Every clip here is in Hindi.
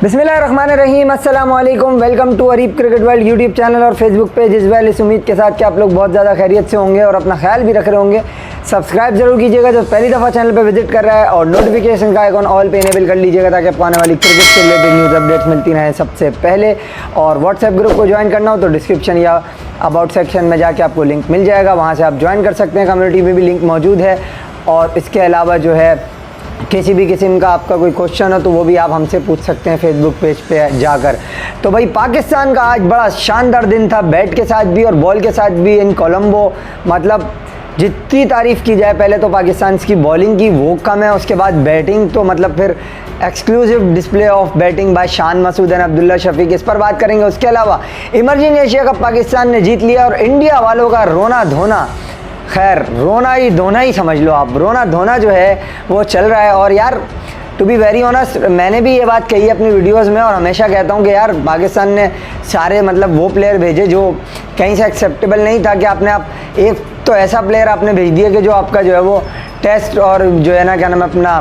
बिस्मिल्लाहिर्रहमानिर्रहीम, अस्सलाम वालेकुम। Welcome to Areeb cricket world YouTube channel और फेसबुक पेज इस वेल। इस उम्मीद के साथ कि आप लोग बहुत ज़्यादा खैरियत से होंगे और अपना ख्याल भी रख रहे होंगे। सब्सक्राइब जरूर कीजिएगा जब पहली दफ़ा चैनल पर विजिट कर रहा है, और नोटिफिकेशन का आइकॉन ऑल पे इनेबल कर लीजिएगा ताकि आपको आने वाली क्रिकेट से रिलेटेड न्यूज़ अपडेट्स मिलती रहें सबसे पहले। और व्हाट्सएप ग्रुप को ज्वाइन करना हो तो डिस्क्रिप्शन या अबाउट सेक्शन में जाके आपको लिंक मिल जाएगा, वहाँ से आप ज्वाइन कर सकते हैं। कम्युनिटी में भी लिंक मौजूद है। और इसके अलावा जो है किसी भी किस्म का आपका कोई क्वेश्चन हो तो वो भी आप हमसे पूछ सकते हैं फेसबुक पेज पे जाकर। तो भाई पाकिस्तान का आज बड़ा शानदार दिन था, बैट के साथ भी और बॉल के साथ भी इन कोलंबो। मतलब जितनी तारीफ़ की जाए पहले तो पाकिस्तान की बॉलिंग की वो कम है, उसके बाद बैटिंग तो मतलब फिर exclusive display of batting bye Shan Masood and Abdullah Shafiq, इस पर बात करेंगे। उसके अलावा इमर्जिंग एशिया कप पाकिस्तान ने जीत लिया और इंडिया वालों का रोना धोना, खैर रोना ही धोना ही समझ लो आप, रोना धोना जो है वो चल रहा है। और यार टू बी वेरी ऑनेस्ट, मैंने भी ये बात कही है अपनी वीडियोस में और हमेशा कहता हूँ कि यार पाकिस्तान ने सारे मतलब वो प्लेयर भेजे जो कहीं से एक्सेप्टेबल नहीं था। कि आपने आप एक तो ऐसा प्लेयर आपने भेज दिया कि जो आपका जो है वो टेस्ट और जो है ना क्या नाम है अपना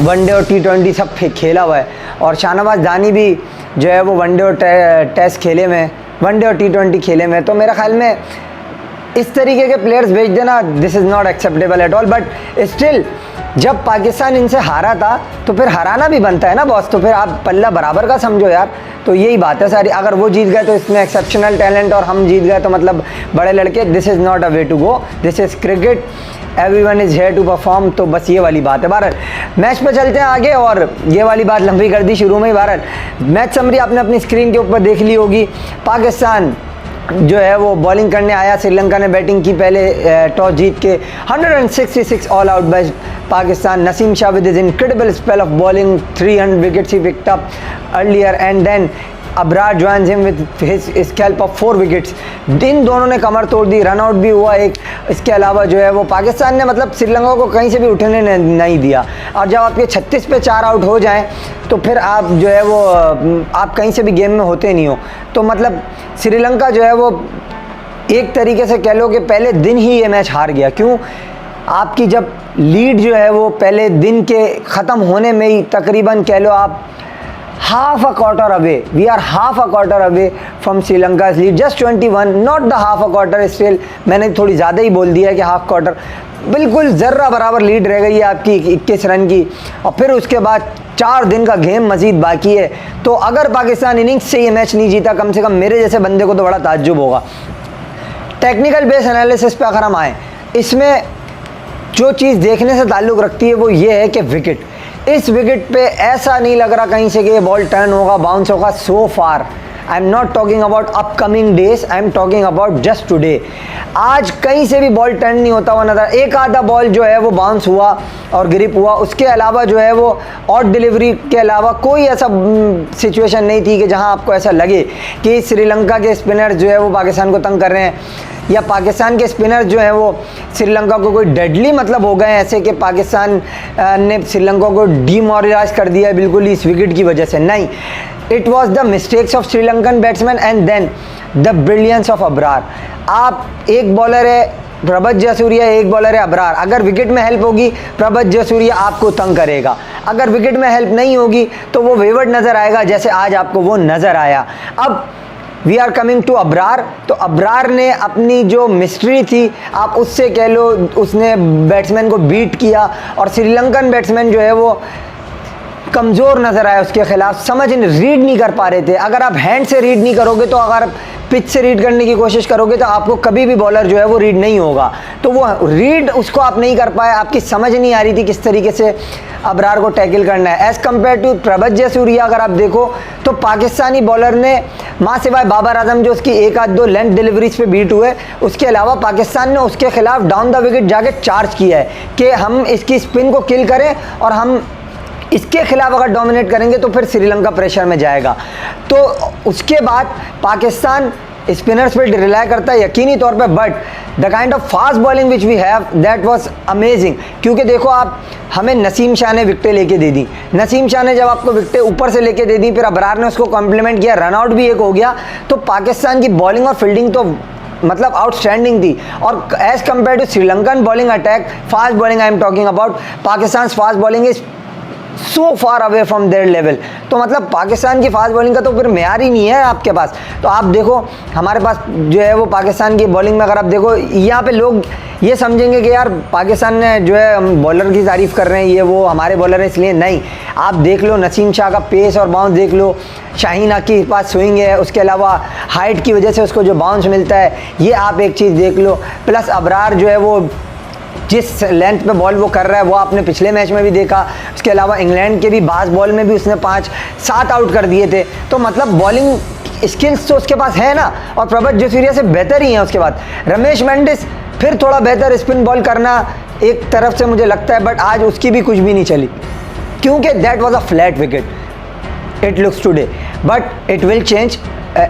वनडे और T20 सब खेला हुआ है। और शाहनवाज दानी भी जो है वो वनडे और टेस्ट खेले में, वनडे और T20 खेले में। तो मेरा ख्याल में इस तरीके के प्लेयर्स भेज देना, this is not acceptable at all. But still जब पाकिस्तान इनसे हारा था तो फिर हराना भी बनता है ना बॉस, तो फिर आप पल्ला बराबर का समझो यार। तो यही बात है सारी। अगर वो जीत गए तो इसमें एक्सेप्शनल टैलेंट और हम जीत गए तो मतलब बड़े लड़के। This is not a way to go, this is cricket, everyone is here to perform. तो बस ये वाली बात है। बहरहाल मैच पे चलते हैं आगे, और ये वाली बात लंबी कर दी शुरू में ही। बहरहाल मैच समरी आपने अपनी स्क्रीन के ऊपर देख ली होगी। पाकिस्तान जो है वो बॉलिंग करने आया, श्रीलंका ने बैटिंग की पहले टॉस जीत के। 166 all out by Pakistan. Naseem Shah with his incredible spell of bowling, 300 wickets he picked up earlier and then Abrar joins him with his scalp of 4 wickets. इन दोनों ने कमर तोड़ दी, रन आउट भी हुआ एक। इसके अलावा जो है वो पाकिस्तान ने मतलब श्रीलंका को कहीं से भी उठने नहीं दिया। और जब आपके 36 पे 4 आउट हो जाएं तो फिर आप जो है वो आप कहीं से भी गेम में होते नहीं हो। तो मतलब श्रीलंका जो है वो एक तरीके से कह लो कि पहले दिन ही ये मैच हार गया। क्यों? आपकी जब लीड जो है वो पहले दिन के ख़त्म होने में ही तकरीबन कह लो आप half a quarter away, we are half a quarter away from Sri Lanka's lead, just 21, not the half a quarter still। मैंने थोड़ी ज़्यादा ही बोल दिया है कि हाफ क्वार्टर, बिल्कुल ज़र्रा बराबर लीड रह गई है आपकी 21 रन की। और फिर उसके बाद 4 दिन का गेम मज़ीद बाकी है। तो अगर पाकिस्तान इनिंग्स से ये मैच नहीं जीता, कम से कम मेरे जैसे बंदे को तो बड़ा ताज्जुब होगा। टेक्निकल बेस एनालिसिस पे अगर हम आएँ, इसमें जो चीज़ देखने से ताल्लुक़ रखती है वो ये है कि विकेट, इस विकेट पे ऐसा नहीं लग रहा कहीं से कि ये बॉल टर्न होगा, बाउंस होगा। So far I am not talking about upcoming days, I am talking about just today. आज कहीं से भी बॉल टर्न नहीं होता हुआ नजर। एक आधा बॉल जो है वो बाउंस हुआ और ग्रिप हुआ, उसके अलावा जो है वो और डिलीवरी के अलावा कोई ऐसा सिचुएशन नहीं थी कि जहां आपको ऐसा लगे कि श्रीलंका के स्पिनर जो है वो पाकिस्तान को तंग कर रहे हैं, या पाकिस्तान के स्पिनर जो हैं वो श्रीलंका को कोई डेडली मतलब हो गए ऐसे कि पाकिस्तान ने श्रीलंका को डीमोरलाइज कर दिया है बिल्कुल ही इस विकेट की वजह से। नहीं, it was the mistakes of Sri Lankan batsman and then the brilliance of Abrar. आप एक बॉलर है प्रभज जयसूर्या, एक बॉलर है अबरार। अगर विकेट में हेल्प होगी प्रभज जयसूर्या आपको तंग करेगा, अगर विकेट में हेल्प नहीं होगी तो वो वेवर्ड नज़र आएगा जैसे आज आपको वो नज़र आया। अब we are coming to Abrar. तो अबरार ने अपनी जो मिस्ट्री थी आप उससे कह लो, उसने बैट्समैन को बीट किया और श्रीलंकन बैट्समैन जो है वो कमज़ोर नज़र आया उसके खिलाफ, रीड नहीं कर पा रहे थे। अगर आप हैंड से रीड नहीं करोगे तो अगर पिच से रीड करने की कोशिश करोगे तो आपको कभी भी बॉलर जो है वो रीड नहीं होगा। तो वो रीड उसको आप नहीं कर पाए, आपकी समझ नहीं आ रही थी किस तरीके से अबरार को टैकल करना है। एज़ कम्पेयर टू प्रभज जयसूर्या अगर आप देखो तो पाकिस्तानी बॉलर ने माँ सिवाय बाबर आजम जो उसकी एक आध दो लेंथ डिलीवरीज पे बीट हुए, उसके अलावा पाकिस्तान ने उसके खिलाफ डाउन द विकेट जाके चार्ज किया है कि हम इसकी स्पिन को किल करें और हम इसके खिलाफ अगर डोमिनेट करेंगे तो फिर श्रीलंका प्रेशर में जाएगा। तो उसके बाद पाकिस्तान स्पिनर्स पे रिलाई करता है यकीनी तौर पे, but the kind of fast bowling which we have that was amazing. क्योंकि देखो आप, हमें नसीम शाह ने विकटें लेके दे दी। नसीम शाह ने जब आपको विकटें ऊपर से लेके दे दी, फिर अबरार ने उसको कॉम्प्लीमेंट किया, रन आउट भी एक हो गया। तो पाकिस्तान की बॉलिंग और फील्डिंग तो मतलब आउटस्टैंडिंग थी। और as compare to Sri Lankan bowling attack, fast bowling I am talking about, Pakistan fast bowling is so far away from their level. तो मतलब पाकिस्तान की फास्ट बॉलिंग का तो फिर मेयार ही नहीं है आपके पास। तो आप देखो हमारे पास जो है वो पाकिस्तान की बॉलिंग में अगर आप देखो यहाँ पे लोग ये समझेंगे कि यार पाकिस्तान ने जो है हम बॉलर की तारीफ़ कर रहे हैं, ये वो हमारे बॉलर हैं इसलिए, नहीं। आप देख लो नसीम शाह का पेस और बाउंस देख लो, शाहीन के पास स्विंग है, उसके अलावा हाइट की वजह से उसको जो बाउंस मिलता है, ये आप एक चीज़ देख लो। प्लस अबरार जो है वो जिस लेंथ पे बॉल वो कर रहा है वो आपने पिछले मैच में भी देखा। उसके अलावा इंग्लैंड के भी बास बॉल में भी उसने 5-7 आउट कर दिए थे। तो मतलब बॉलिंग स्किल्स तो उसके पास है ना, और प्रभत जयसूर्या से बेहतर ही है। उसके बाद रमेश मेंडिस फिर थोड़ा बेहतर स्पिन बॉल करना एक तरफ से मुझे लगता है, बट आज उसकी भी कुछ भी नहीं चली क्योंकि that was a flat wicket it looks today, but it will change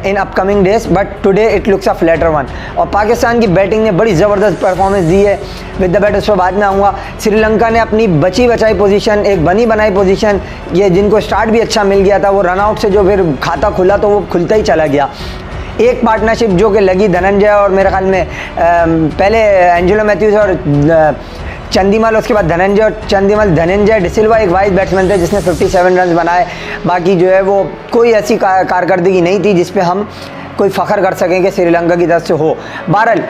in upcoming days, but today it looks a flatter one. और पाकिस्तान की बैटिंग ने बड़ी ज़बरदस्त परफॉर्मेंस दी है। विद द बैटर्स पर बाद में आऊँगा। श्रीलंका ने अपनी बची बचाई पोजीशन, एक बनी बनाई पोजीशन, ये जिनको स्टार्ट भी अच्छा मिल गया था, वो रनआउट से जो फिर खाता खुला तो वो खुलता ही चला गया। एक पार्टनरशिप जो कि लगी धनंजय और मेरे ख्याल में पहले एंजेलो मैथ्यूज और चंदीमल, उसके बाद धनंजय और चंदीमल, धनंजय डिसिल्वा एक वाइस बैट्समैन थे जिसने 57 रन बनाए। बाकी जो है वो कोई ऐसी कारकर्दगी नहीं थी जिस पे हम कोई फ़ख्र कर सकें कि श्रीलंका की तरफ से हो। बहरहाल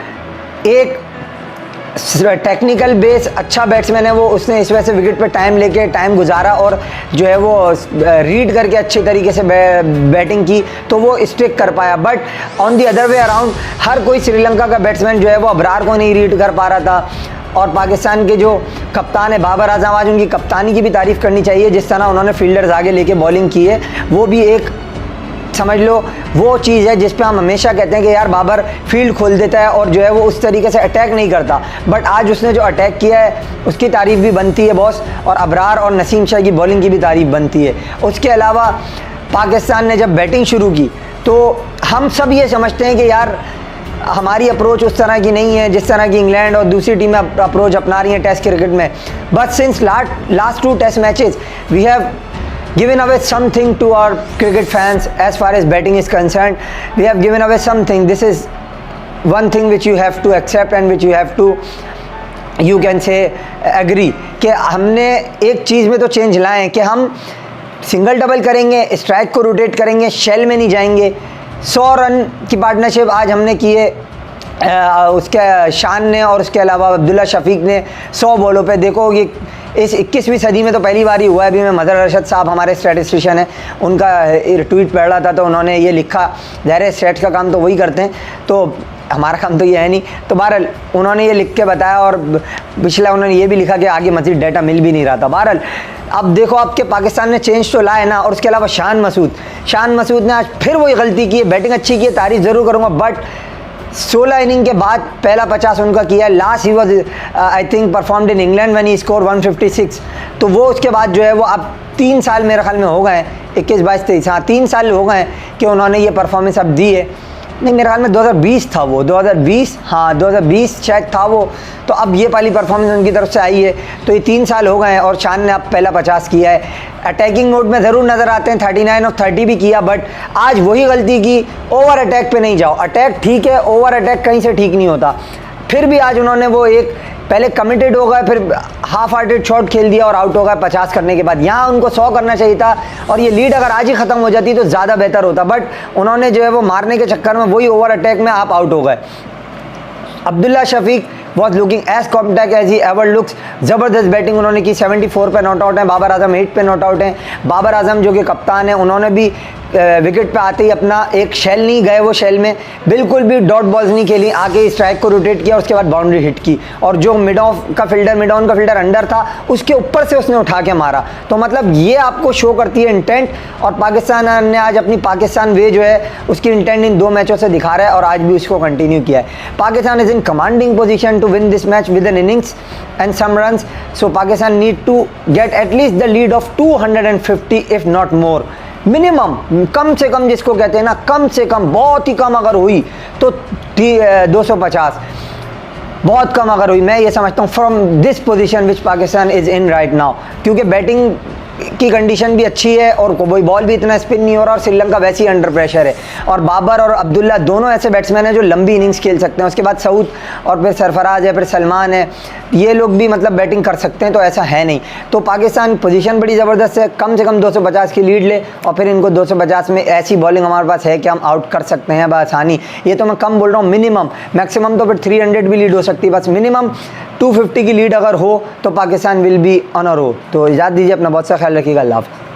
एक टेक्निकल बेस अच्छा बैट्समैन है वो, उसने इस वजह से विकेट पे टाइम लेके टाइम गुजारा और जो है वो रीड करके अच्छे तरीके से बैटिंग की तो वो स्टिक कर पाया। But on the other way around हर कोई श्रीलंका का बैट्समैन जो है वो अबरार को नहीं रीड कर पा रहा था। और पाकिस्तान के जो कप्तान है बाबर आजम, आज उनकी कप्तानी की भी तारीफ़ करनी चाहिए। जिस तरह उन्होंने फील्डर्स आगे लेके बॉलिंग की है वो भी एक समझ लो वो चीज़ है जिस पे हम हमेशा कहते हैं कि यार बाबर फील्ड खोल देता है और जो है वो उस तरीके से अटैक नहीं करता, बट आज उसने जो अटैक किया है उसकी तारीफ़ भी बनती है बॉस, और अबरार और नसीम शाह की बॉलिंग की भी तारीफ़ बनती है। उसके अलावा पाकिस्तान ने जब बैटिंग शुरू की तो हम सब ये समझते हैं कि यार हमारी अप्रोच उस तरह की नहीं है जिस तरह की इंग्लैंड और दूसरी टीमें अप्रोच अपना रही हैं टेस्ट क्रिकेट में। But since last 2 test matches we have given away something to our cricket fans as far as batting is concerned. We have given away something. This is one thing which you have to accept and which you have to you can say agree कि हमने एक चीज़ में तो चेंज लाए हैं कि हम सिंगल डबल करेंगे, स्ट्राइक को रोटेट करेंगे, शेल में नहीं जाएंगे। 100 रन की पार्टनरशिप आज हमने की है उसके शान ने और उसके अलावा अब्दुल्ला शफीक ने 100 बॉलों पे। देखो ये इस 21वीं सदी में तो पहली बार ही हुआ है। अभी मैं मदर अरशद साहब हमारे स्टैटिस्टिशियन हैं, उनका ट्वीट पढ़ रहा था तो उन्होंने ये लिखा, ज़ाहिर है स्टैट्स का काम तो वही करते हैं तो हमारा काम तो ये है नहीं। तो बहरहाल उन्होंने ये लिख के बताया और पिछला उन्होंने ये भी लिखा कि आगे मज़ीद डाटा मिल भी नहीं रहा था। बहरहाल अब देखो आपके पाकिस्तान ने चेंज तो लाए ना। और उसके अलावा शान मसूद ने आज फिर वही गलती की है, बैटिंग अच्छी की है, तारीफ़ ज़रूर करूँगा, बट 16 इनिंग के बाद पहला 50 उनका किया है। Last he was I think performed in England when he score 156। तो वो उसके बाद जो है वो अब 3 साल मेरे ख्याल में हो गए हैं, 21, 22, 23, हाँ 3 साल हो गए हैं कि उन्होंने ये परफॉर्मेंस अब दी है। नहीं मेरे ख्याल में 2020 था वो, 2020 हाँ 2020 शायद था वो। तो अब ये पहली परफॉर्मेंस उनकी तरफ से आई है। तो ये 3 साल हो गए हैं और शान ने अब पहला 50 किया है। अटैकिंग मोड में ज़रूर नज़र आते हैं, 39 और 30 भी किया, बट आज वही गलती की, ओवर अटैक पे नहीं जाओ। अटैक ठीक है, ओवर अटैक कहीं से ठीक नहीं होता। फिर भी आज उन्होंने वो एक पहले कमिटेड हो गए, फिर हाफ हार्टेड शॉट खेल दिया और आउट हो गए 50 करने के बाद। यहाँ उनको 100 करना चाहिए था और ये लीड अगर आज ही ख़त्म हो जाती तो ज़्यादा बेहतर होता, बट उन्होंने जो है वो मारने के चक्कर में वही ओवर अटैक में आप आउट हो गए। Abdullah Shafique was looking as compact as he ever looks. ज़बरदस्त बैटिंग उन्होंने की, 74 पे नॉट आउट हैं। बाबर आजम 8 पे नॉट आउट हैं। बाबर आजम जो कि कप्तान है उन्होंने भी विकेट पे आते ही अपना एक शेल नहीं गए, वो शेल में बिल्कुल भी डॉट बॉल्स नहीं खेली, आके स्ट्राइक को रोटेट किया, उसके बाद बाउंड्री हिट की और जो मिड ऑन का फील्डर अंडर था उसके ऊपर से उसने उठा के मारा। तो मतलब ये आपको शो करती है इंटेंट, और पाकिस्तान ने आज अपनी पाकिस्तान वे जो है उसकी इंटेंट इन 2 मैचों से दिखा रहा है और आज भी उसको कंटिन्यू किया है। Pakistan is in commanding position to win this match with an innings and some runs, so Pakistan need to get at least the lead of 250 if not more. Minimum कम से कम जिसको कहते हैं ना, कम से कम, बहुत ही कम अगर हुई तो 250, बहुत कम अगर हुई, मैं ये समझता हूँ from this position which Pakistan is in right now, क्योंकि बैटिंग की कंडीशन भी अच्छी है और कोई बॉल भी इतना स्पिन नहीं हो रहा और श्रीलंका वैसे ही अंडर प्रेशर है। और बाबर और अब्दुल्ला दोनों ऐसे बैट्समैन हैं जो लंबी इनिंग्स खेल सकते हैं। उसके बाद सऊद और फिर सरफराज है, फिर सलमान है, ये लोग भी मतलब बैटिंग कर सकते हैं, तो ऐसा है नहीं। तो पाकिस्तान पोजीशन बड़ी ज़बरदस्त है, कम से कम 250 की लीड ले और फिर इनको 250 में ऐसी बॉलिंग हमारे पास है कि हम आउट कर सकते हैं बआसानी। ये तो मैं कम बोल रहा हूँ, मिनिमम, मैक्सिमम तो फिर 300 भी लीड हो सकती है, बस मिनिमम 250 की लीड अगर हो तो Pakistan will be on a roll. तो इजाज़त दीजिए, अपना बहुत सा ख्याल रखिएगा, अल्लाह हाफ़िज़।